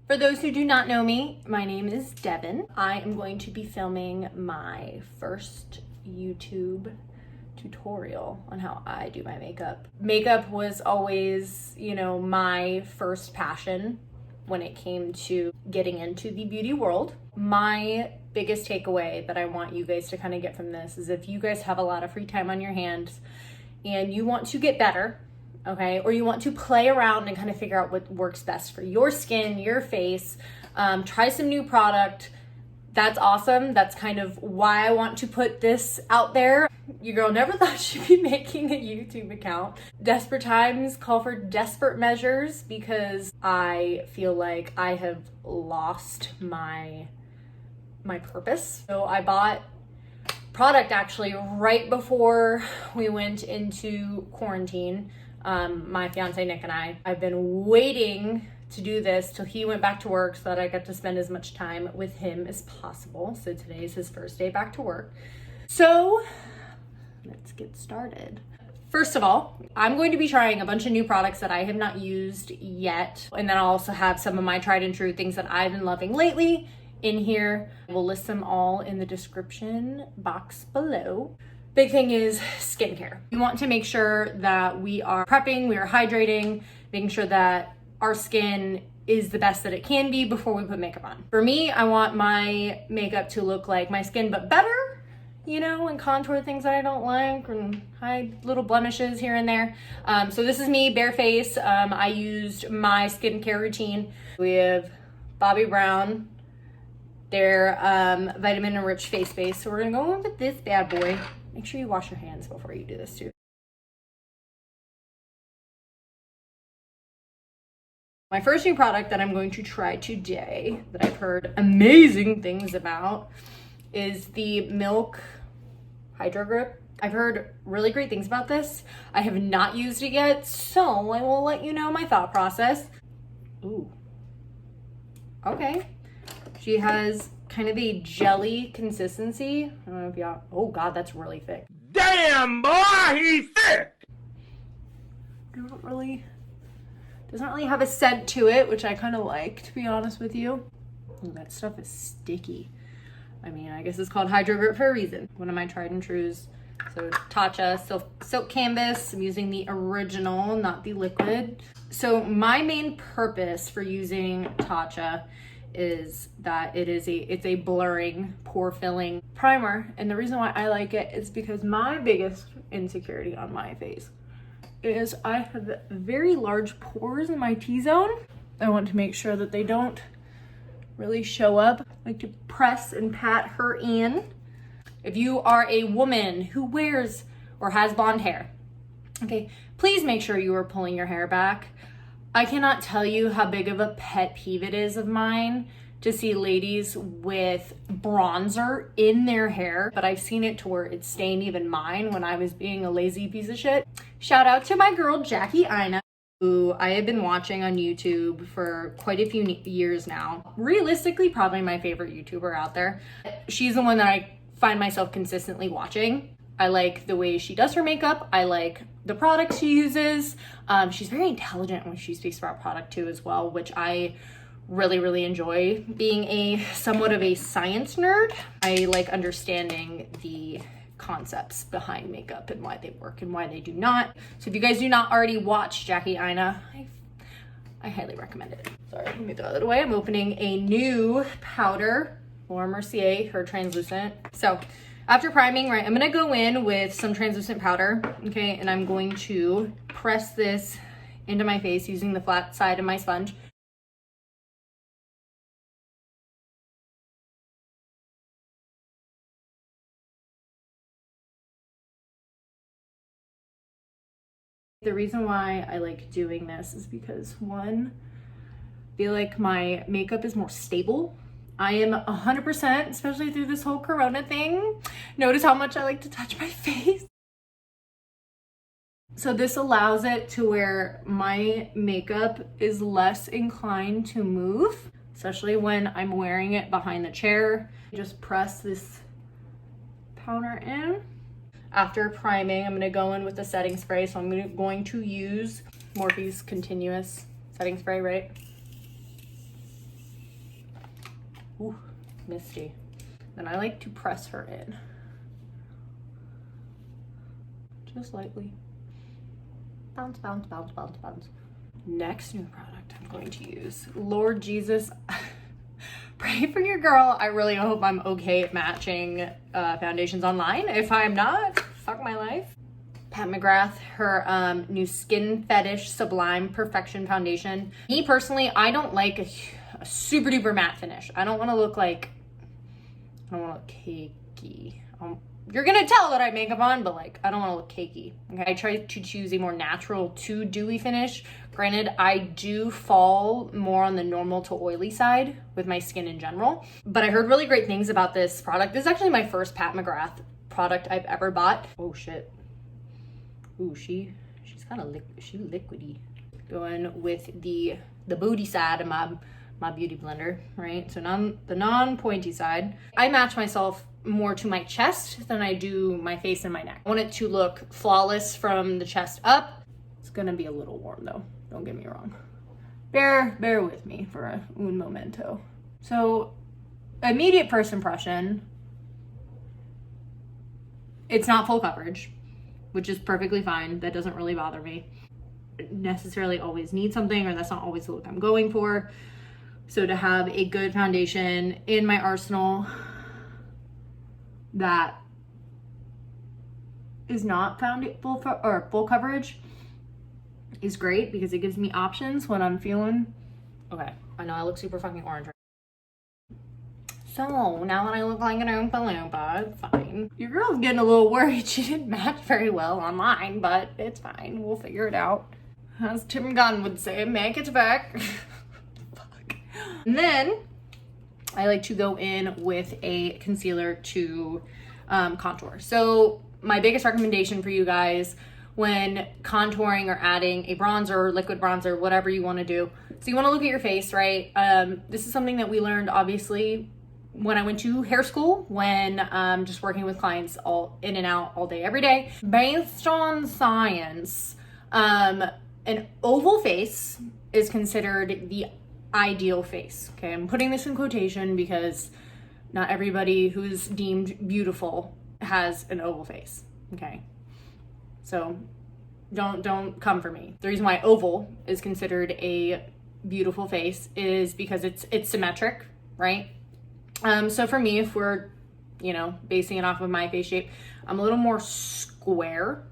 For those who do not know me, my name is Devin. I am going to be filming my first YouTube tutorial on how I do my makeup. Makeup was always, you know, my first passion when it came to getting into the beauty world. My biggest takeaway that I want you guys to kind of get from this is if you guys have a lot of free time on your hands and you want to get better, okay, or you want to play around and kind of figure out what works best for your skin, your face, try some new product, that's awesome. That's kind of why I want to put this out there. Your girl never thought she'd be making a YouTube account. Desperate times call for desperate measures because I feel like I have lost my purpose. So I bought product actually right before we went into quarantine. My fiance Nick and I've been waiting to do this till he went back to work so that I got to spend as much time with him as possible. So today is his first day back to work. So let's get started. First of all, I'm going to be trying a bunch of new products that I have not used yet. And then I'll also have some of my tried and true things that I've been loving lately in here. We'll list them all in the description box below. Big thing is skincare. We want to make sure that we are prepping, we are hydrating, making sure that our skin is the best that it can be before we put makeup on. For me, I want my makeup to look like my skin, but better, you know, and contour things that I don't like and hide little blemishes here and there. So this is me, bare face. I used my skincare routine. We have Bobbi Brown, their vitamin enriched face base. So we're gonna go in with this bad boy. Make sure you wash your hands before you do this too. My first new product that I'm going to try today that I've heard amazing things about is the Milk Hydro Grip. I've heard really great things about this. I have not used it yet, so I will let you know my thought process. Ooh. Okay. She has kind of a jelly consistency. I don't know if y'all, oh God, that's really thick. Damn, boy, he's thick! Doesn't really have a scent to it, which I kind of like, to be honest with you. Ooh, that stuff is sticky. I mean, I guess it's called Hydro Grip for a reason. One of my tried and trues. So Tatcha Silk Canvas. I'm using the original, not the liquid. So my main purpose for using Tatcha is that it's a blurring, pore filling primer. And the reason why I like it is because my biggest insecurity on my face is I have very large pores in my T-zone. I want to make sure that they don't really show up. I like to press and pat her in. If you are a woman who wears or has blonde hair, okay, please make sure you are pulling your hair back. I cannot tell you how big of a pet peeve it is of mine to see ladies with bronzer in their hair, but I've seen it to where it stained even mine when I was being a lazy piece of shit. Shout out to my girl, Jaclyn, who I have been watching on YouTube for quite a few years now. Realistically, probably my favorite YouTuber out there. She's the one that I find myself consistently watching. I like the way she does her makeup. I like the products she uses. She's very intelligent when she speaks about product too as well, which I really enjoy. Being a somewhat of a science nerd, I like understanding the concepts behind makeup and why they work and why they do not. So if you guys do not already watch Jaclyn, I highly recommend it. Sorry, let me throw that away. I'm opening a new powder for Mercier, her translucent. So after priming, right, I'm gonna go in with some translucent powder, okay, and I'm going to press this into my face using the flat side of my sponge. The reason why I like doing this is because one, I feel like my makeup is more stable. I am 100%, especially through this whole Corona thing. Notice how much I like to touch my face. So this allows it to where my makeup is less inclined to move, especially when I'm wearing it behind the chair. Just press this powder in. After priming, I'm gonna go in with the setting spray. So I'm going to use Morphe's continuous setting spray, right? Ooh, misty. Then I like to press her in. Just lightly. Bounce, bounce, bounce, bounce, bounce. Next new product I'm going to use. Lord Jesus, pray for your girl. I really hope I'm okay at matching foundations online. If I'm not, fuck my life. Pat McGrath, her new Skin Fetish Sublime Perfection Foundation. Me personally, I don't like a super duper matte finish. I don't want to look like, I don't want to look cakey. You're gonna tell that I have makeup on, but like, I don't want to look cakey. Okay, I try to choose a more natural to dewy finish. Granted, I do fall more on the normal to oily side with my skin in general, but I heard really great things about this product. This is actually my first Pat McGrath product I've ever bought. Oh shit. Ooh, she's kind of liquidy. Going with the booty side of my beauty blender, right? So the non-pointy side. I match myself more to my chest than I do my face and my neck. I want it to look flawless from the chest up. It's gonna be a little warm though, don't get me wrong. Bear with me for un momento. So, immediate first impression, it's not full coverage, which is perfectly fine. That doesn't really bother me. I necessarily always need something, or that's not always the look I'm going for. So to have a good foundation in my arsenal that is not full coverage is great, because it gives me options when I'm feeling, okay, I know I look super fucking orange right now. So now that I look like an Oompa Loompa, it's fine. Your girl's getting a little worried. She didn't match very well online, but it's fine. We'll figure it out. As Tim Gunn would say, make it back. Fuck. And then I like to go in with a concealer to contour. So my biggest recommendation for you guys when contouring or adding a bronzer, liquid bronzer, whatever you want to do. So you want to look at your face, right? This is something that we learned obviously when I went to hair school, when just working with clients all in and out all day, every day. Based on science, an oval face is considered the ideal face. Okay, I'm putting this in quotation because not everybody who's deemed beautiful has an oval face. Okay, so don't come for me. The reason why oval is considered a beautiful face is because it's symmetric, right? So for me, if we're, basing it off of my face shape, I'm a little more square,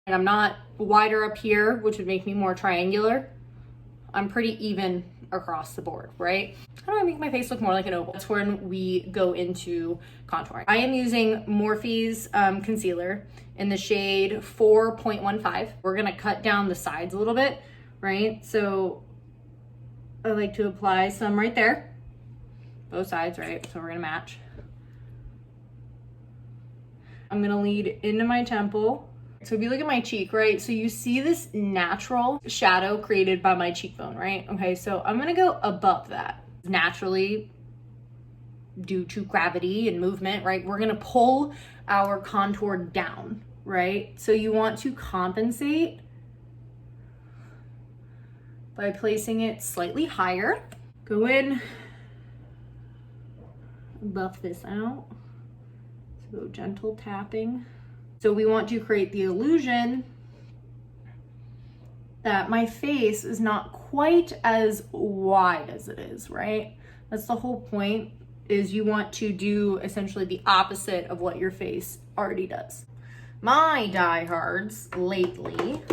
and I'm not wider up here, which would make me more triangular. I'm pretty even across the board, right? How do I make my face look more like an oval? That's when we go into contouring. I am using Morphe's concealer in the shade 4.15. We're gonna cut down the sides a little bit, right? So I like to apply some right there, both sides, right? So we're gonna match. I'm gonna lead into my temple. So if you look at my cheek, right? So you see this natural shadow created by my cheekbone, right? Okay, so I'm gonna go above that. Naturally, due to gravity and movement, right? We're gonna pull our contour down, right? So you want to compensate by placing it slightly higher. Go in, buff this out. So gentle tapping. So we want to create the illusion that my face is not quite as wide as it is, right? That's the whole point, is you want to do essentially the opposite of what your face already does. My diehards lately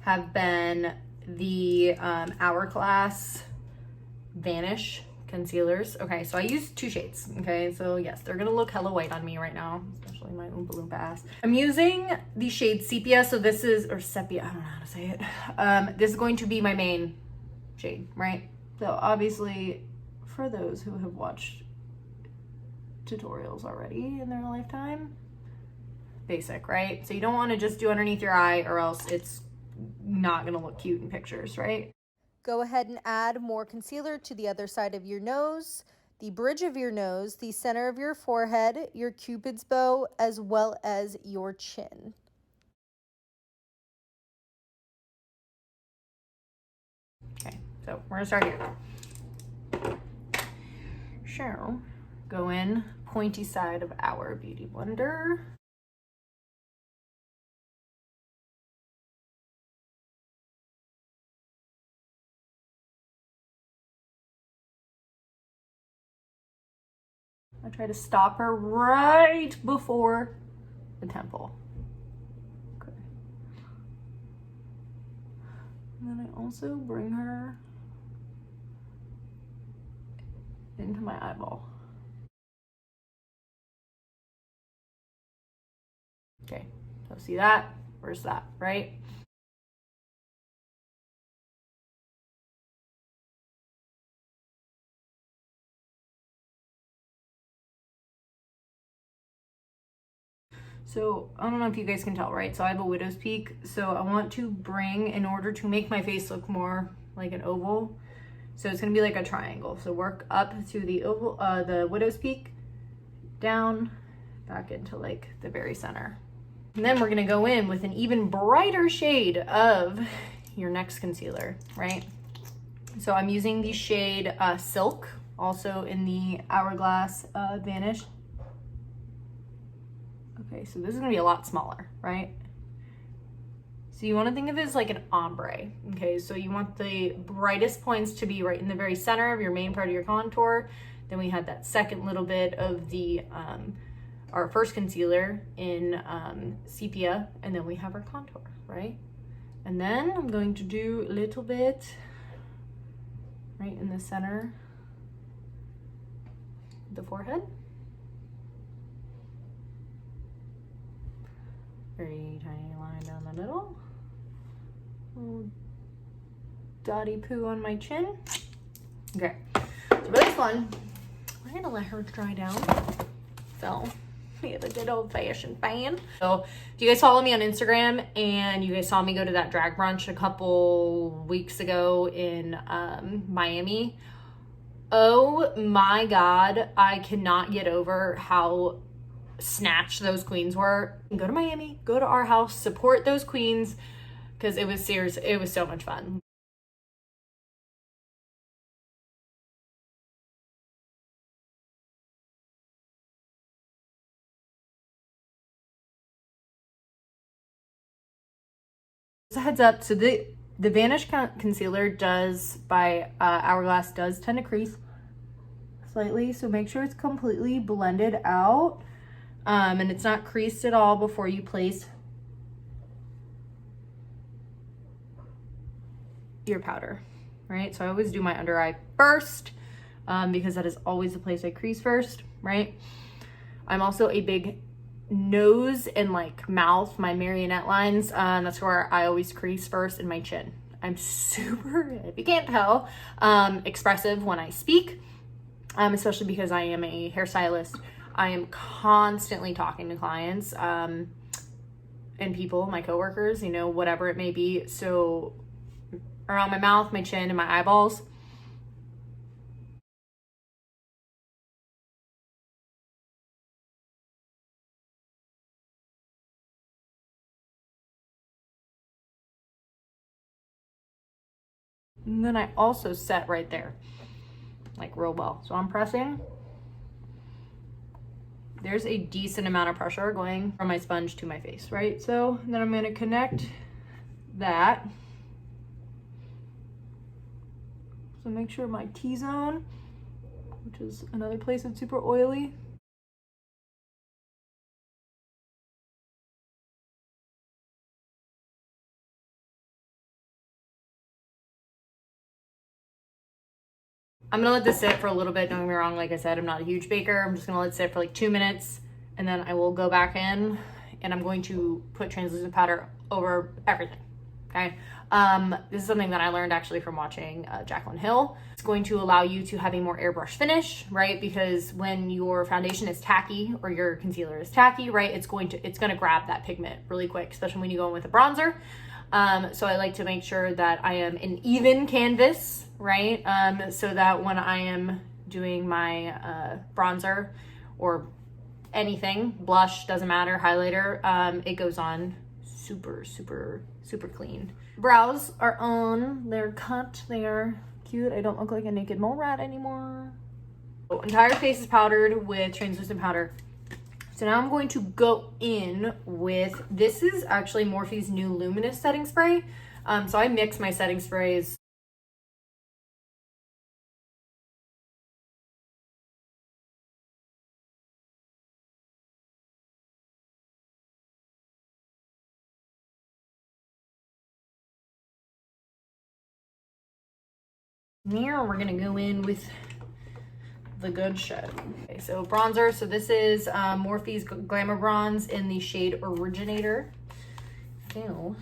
have been the Hourglass Vanish concealers. Okay, so I use 2 shades. Okay, so yes, they're gonna look hella white on me right now, especially my Oompa Loompa ass. I'm using the shade Sepia, so this is, or Sepia, I don't know how to say it. This is going to be my main shade, right? So obviously, for those who have watched tutorials already in their lifetime, basic, right? So you don't want to just do underneath your eye, or else it's not gonna look cute in pictures, right? Go ahead and add more concealer to the other side of your nose, the bridge of your nose, the center of your forehead, your cupid's bow, as well as your chin. Okay, so we're gonna start here. Go in pointy side of our Beauty Blender. I try to stop her right before the temple. Okay. And then I also bring her into my eyeball. Okay, so see that? Where's that, right? So I don't know if you guys can tell, right? So I have a widow's peak. So I want to bring, in order to make my face look more like an oval, so it's gonna be like a triangle. So work up to the oval, the widow's peak, down, back into like the very center. And then we're gonna go in with an even brighter shade of your next concealer, right? So I'm using the shade Silk, also in the Hourglass Vanish. Okay, so this is gonna be a lot smaller, right? So you wanna think of it as like an ombre, okay? So you want the brightest points to be right in the very center of your main part of your contour. Then we had that second little bit of the, our first concealer in Sepia, and then we have our contour, right? And then I'm going to do a little bit right in the center of the forehead. Very tiny line down the middle. Little dotty poo on my chin. Okay, so for this one, we're gonna let her dry down. So we have a good old fashioned fan. So if you guys follow me on Instagram and you guys saw me go to that drag brunch a couple weeks ago in Miami, oh my God, I cannot get over how snatched those queens were. Go to Miami, go to our house, support those queens, because it was serious. It was so much fun. As a heads up, so the Vanish concealer does by Hourglass does tend to crease slightly, so make sure it's completely blended out. And it's not creased at all before you place your powder, right? So I always do my under eye first, because that is always the place I crease first, right? I'm also a big nose and like mouth, my marionette lines, that's where I always crease first, in my chin. I'm super, if you can't tell, expressive when I speak, especially because I am a hairstylist. I am constantly talking to clients and people, my coworkers, you know, whatever it may be. So around my mouth, my chin, and my eyeballs. And then I also set right there, like real well. So I'm pressing. There's a decent amount of pressure going from my sponge to my face, right? So then I'm gonna connect that. So make sure my T-zone, which is another place that's super oily. I'm gonna let this sit for a little bit. Don't get me wrong, like I said, I'm not a huge baker. I'm just gonna let it sit for like 2 minutes, and then I will go back in and I'm going to put translucent powder over everything, okay? This is something that I learned actually from watching Jaclyn Hill. It's going to allow you to have a more airbrush finish, right? Because when your foundation is tacky or your concealer is tacky, right, it's gonna grab that pigment really quick, especially when you go in with a bronzer. So I like to make sure that I am an even canvas, right? So that when I am doing my bronzer or anything, blush, doesn't matter, highlighter, it goes on super, super, super clean. Brows are on, they're cut, they are cute. I don't look like a naked mole rat anymore. Entire face is powdered with translucent powder. So now I'm going to go in with, this is actually Morphe's new Luminous setting spray. So I mix my setting sprays. Here we're gonna go in with the good shit. Okay, so bronzer. So this is Morphe's Glamour Bronze in the shade Originator. Ew.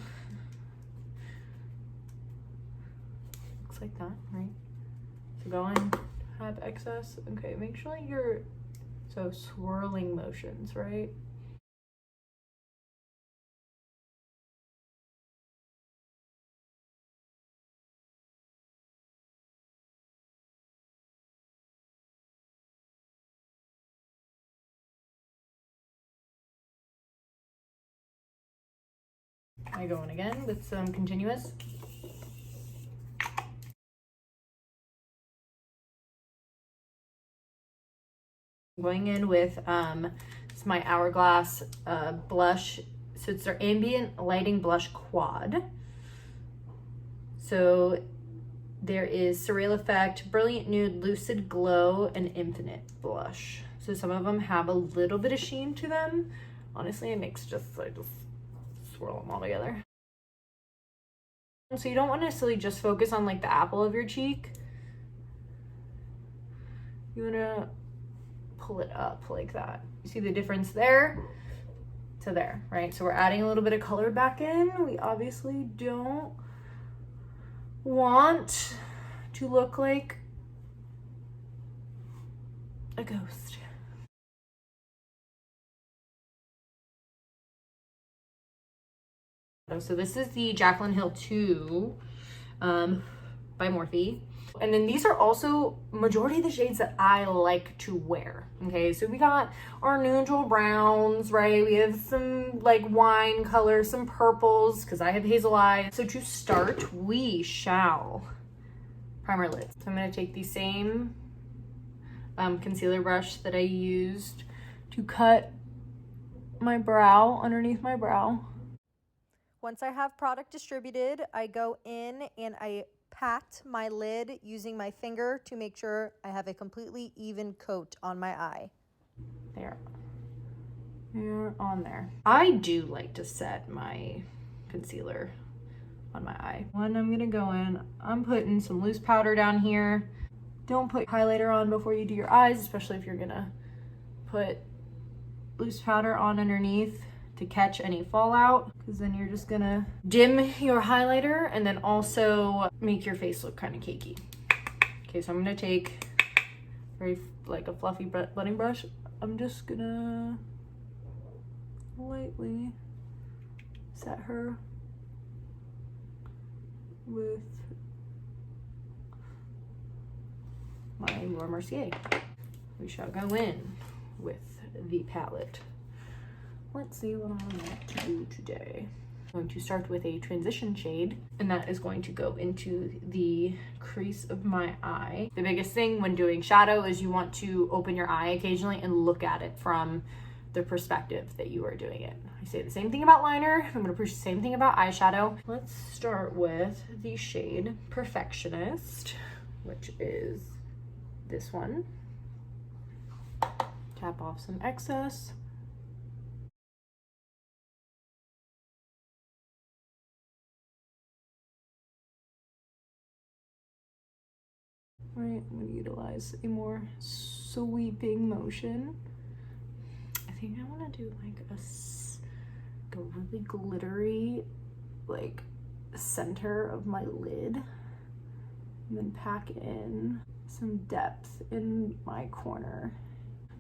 Looks like that, right? So go in, have excess. Okay, make sure you're, so swirling motions, right? I go in again with some continuous. I'm going in with it's my Hourglass blush. So it's their ambient lighting blush quad. So there is Surreal Effect, Brilliant Nude, Lucid Glow, and Infinite Blush. So some of them have a little bit of sheen to them. Honestly, it makes just, I just swirl them all together. So you don't want to necessarily just focus on like the apple of your cheek. You want to pull it up like that. You see the difference there to there, right? So we're adding a little bit of color back in. We obviously don't want to look like a ghost. So this is the Jaclyn Hill 2 by Morphe. And then these are also majority of the shades that I like to wear. Okay, so we got our neutral browns, right? We have some like wine colors, some purples, because I have hazel eyes. So to start, we shall prime our lids. So I'm going to take the same concealer brush that I used to cut my brow, underneath my brow. Once I have product distributed, I go in and I pat my lid using my finger to make sure I have a completely even coat on my eye. There. You're on there. I do like to set my concealer on my eye. When I'm gonna go in, I'm putting some loose powder down here. Don't put highlighter on before you do your eyes, especially if you're gonna put loose powder on underneath to catch any fallout, because then you're just gonna dim your highlighter and then also make your face look kind of cakey. Okay, so I'm gonna take like a fluffy blending brush. I'm just gonna lightly set her with my Eyelure Mercier. We shall go in with the palette. Let's see what I want to do today. I'm going to start with a transition shade, and that is going to go into the crease of my eye. The biggest thing when doing shadow is you want to open your eye occasionally and look at it from the perspective that you are doing it. I say the same thing about liner. I'm gonna preach the same thing about eyeshadow. Let's start with the shade Perfectionist, which is this one. Tap off some excess. Right, I'm gonna utilize a more sweeping motion. I think I wanna do like a really glittery, like center of my lid. And then pack in some depth in my corner.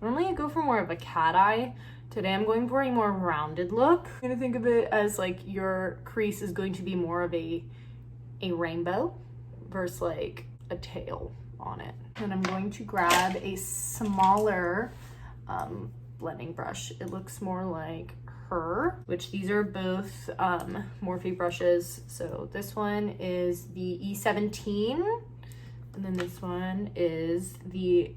Normally I go for more of a cat eye. Today I'm going for a more rounded look. I'm gonna think of it as like your crease is going to be more of a rainbow versus like a tail on it. And I'm going to grab a smaller blending brush. It looks more like her, which these are both Morphe brushes. So this one is the E17, and then this one is the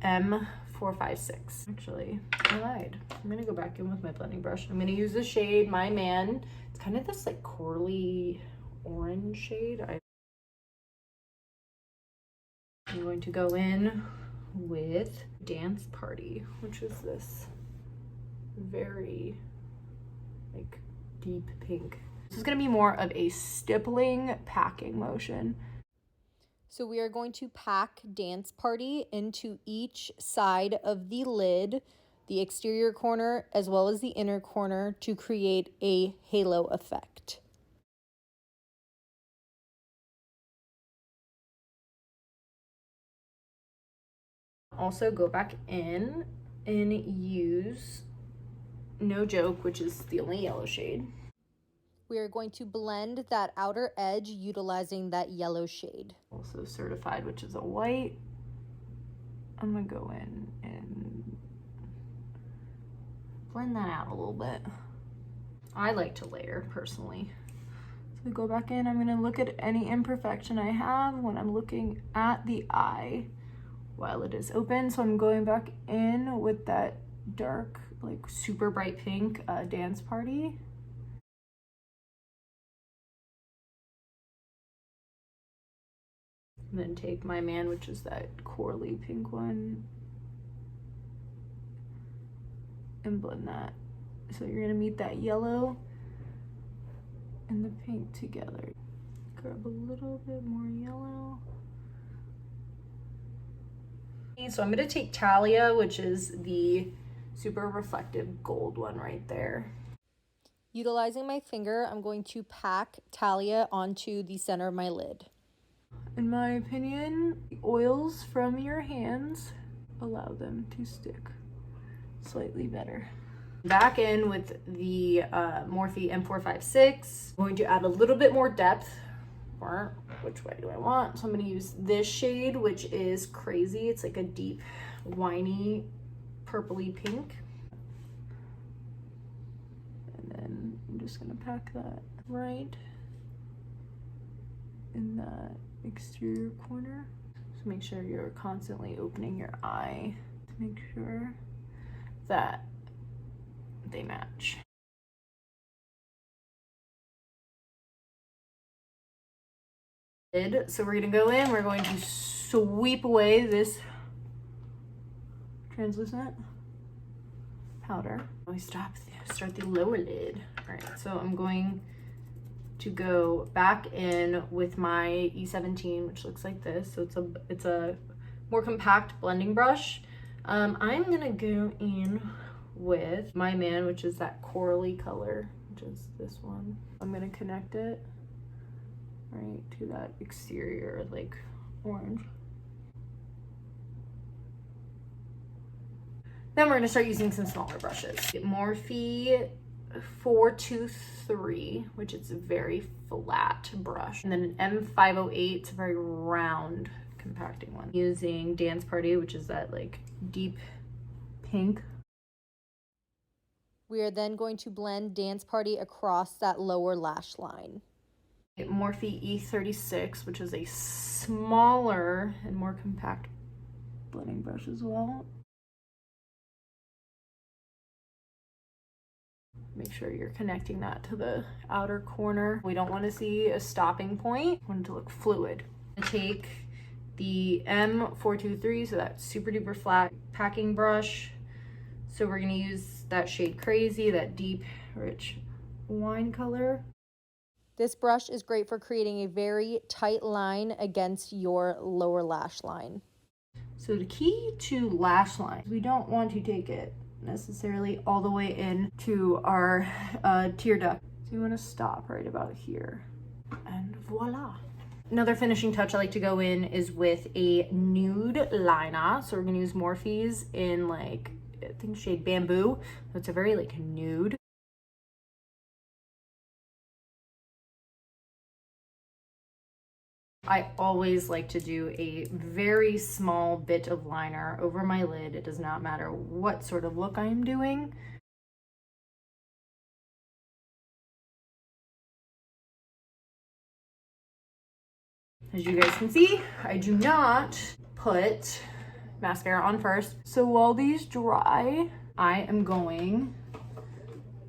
M456. Actually, I lied. I'm gonna go back in with my blending brush. I'm gonna use the shade My Man. It's kind of this like corally orange shade. I'm going to go in with Dance Party, which is this very like deep pink. This is gonna be more of a stippling packing motion. So we are going to pack Dance Party into each side of the lid, the exterior corner as well as the inner corner, to create a halo effect. Also go back in and use No Joke, which is the only yellow shade. We are going to blend that outer edge utilizing that yellow shade. Also Certified, which is a white. I'm gonna go in and blend that out a little bit. I like to layer personally. So go back in, I'm gonna look at any imperfection I have when I'm looking at the eye while it is open. So I'm going back in with that dark, like super bright pink Dance Party. And then take My Man, which is that corally pink one, and blend that. So you're gonna meet that yellow and the pink together. Grab a little bit more yellow. So I'm gonna take Talia, which is the super reflective gold one right there. Utilizing my finger, I'm going to pack Talia onto the center of my lid. In my opinion, the oils from your hands allow them to stick slightly better. Back in with the Morphe M456. I'm going to add a little bit more depth. Or which way do I want? So I'm going to use this shade, which is Crazy. It's like a deep, winey, purpley pink. And then I'm just going to pack that right in that exterior corner. So make sure you're constantly opening your eye to make sure that they match. So we're gonna go in, we're going to sweep away this translucent powder. We start the lower lid. All right, so I'm going to go back in with my E17, which looks like this. So it's a more compact blending brush. I'm gonna go in with My Man, which is that corally color, which is this one. I'm gonna connect it right to that exterior like orange. Then we're gonna start using some smaller brushes. Morphe 423, which is a very flat brush, and then an M508, it's a very round compacting one. Using Dance Party, which is that like deep pink. We are then going to blend Dance Party across that lower lash line. Morphe E36, which is a smaller and more compact blending brush as well. Make sure you're connecting that to the outer corner. We don't want to see a stopping point. We want it to look fluid. Take the M423, so that super duper flat packing brush. So we're gonna use that shade Crazy, that deep, rich wine color. This brush is great for creating a very tight line against your lower lash line. So the key to lash line, we don't want to take it necessarily all the way in to our tear duct. So you want to stop right about here, and voila. Another finishing touch I like to go in is with a nude liner. So we're gonna use Morphe's in like, I think shade Bamboo. So it's a very like nude. I always like to do a very small bit of liner over my lid. It does not matter what sort of look I am doing. As you guys can see, I do not put mascara on first. So while these dry, I am going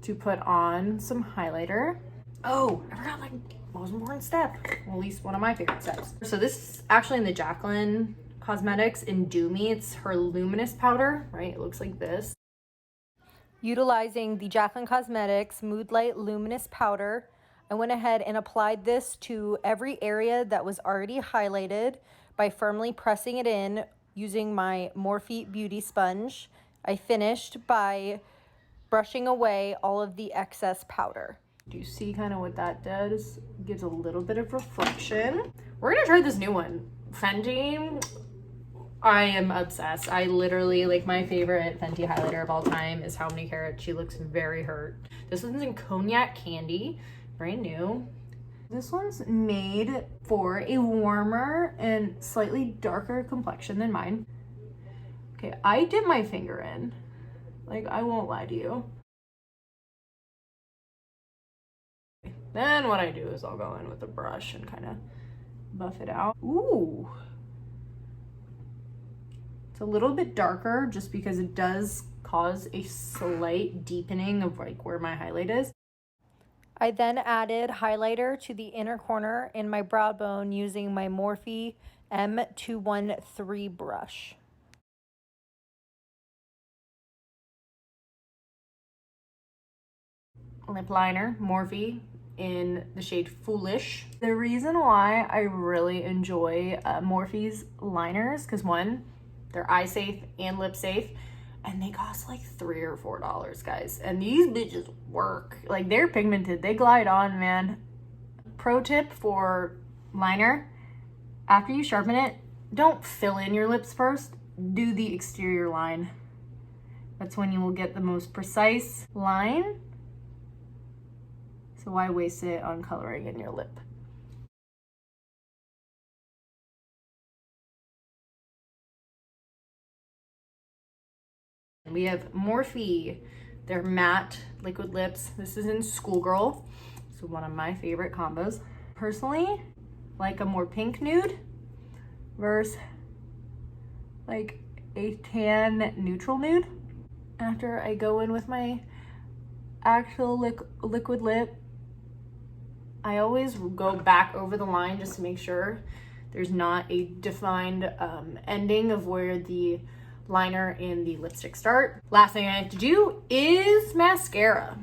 to put on some highlighter. Oh, I forgot like most important step. Well, at least one of my favorite steps. So this is actually in the Jaclyn Cosmetics in Do Me. It's her Luminous powder, right? It looks like this. Utilizing the Jaclyn Cosmetics Mood Light Luminous Powder, I went ahead and applied this to every area that was already highlighted by firmly pressing it in using my Morphe Beauty Sponge. I finished by brushing away all of the excess powder. Do you see kind of what that does? It gives a little bit of reflection. We're gonna try this new one. Fenty. I am obsessed. I literally, like, my favorite Fenty highlighter of all time is How Many Carats. She looks very hurt. This one's in Cognac Candy, brand new. This one's made for a warmer and slightly darker complexion than mine. Okay, I dip my finger in. Like, I won't lie to you. Then what I do is I'll go in with a brush and kind of buff it out. Ooh. It's a little bit darker just because it does cause a slight deepening of like where my highlight is. I then added highlighter to the inner corner in my brow bone using my Morphe M213 brush. Lip liner, Morphe in the shade Foolish. The reason why I really enjoy Morphe's liners, because one, they're eye safe and lip safe, and they cost like $3 or $4, guys. And these bitches work. Like, they're pigmented, they glide on, man. Pro tip for liner, after you sharpen it, don't fill in your lips first, do the exterior line. That's when you will get the most precise line. So why waste it on coloring in your lip? We have Morphe, their matte liquid lips. This is in Schoolgirl. This is one of my favorite combos. Personally, like a more pink nude versus like a tan neutral nude. After I go in with my actual liquid lip, I always go back over the line just to make sure there's not a defined ending of where the liner and the lipstick start. Last thing I have to do is mascara.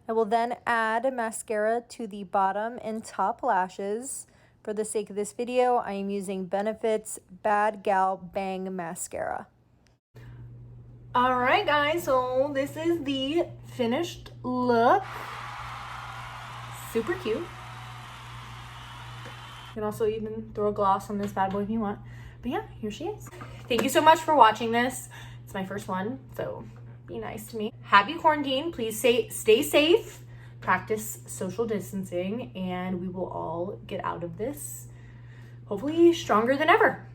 I will then add mascara to the bottom and top lashes. For the sake of this video, I am using Benefit's Bad Gal Bang Mascara. All right, guys, so this is the finished look. Super cute. You can also even throw a gloss on this bad boy if you want. But yeah, here she is. Thank you so much for watching this. It's my first one, so be nice to me. Happy quarantine. Please stay safe, practice social distancing, and we will all get out of this hopefully stronger than ever.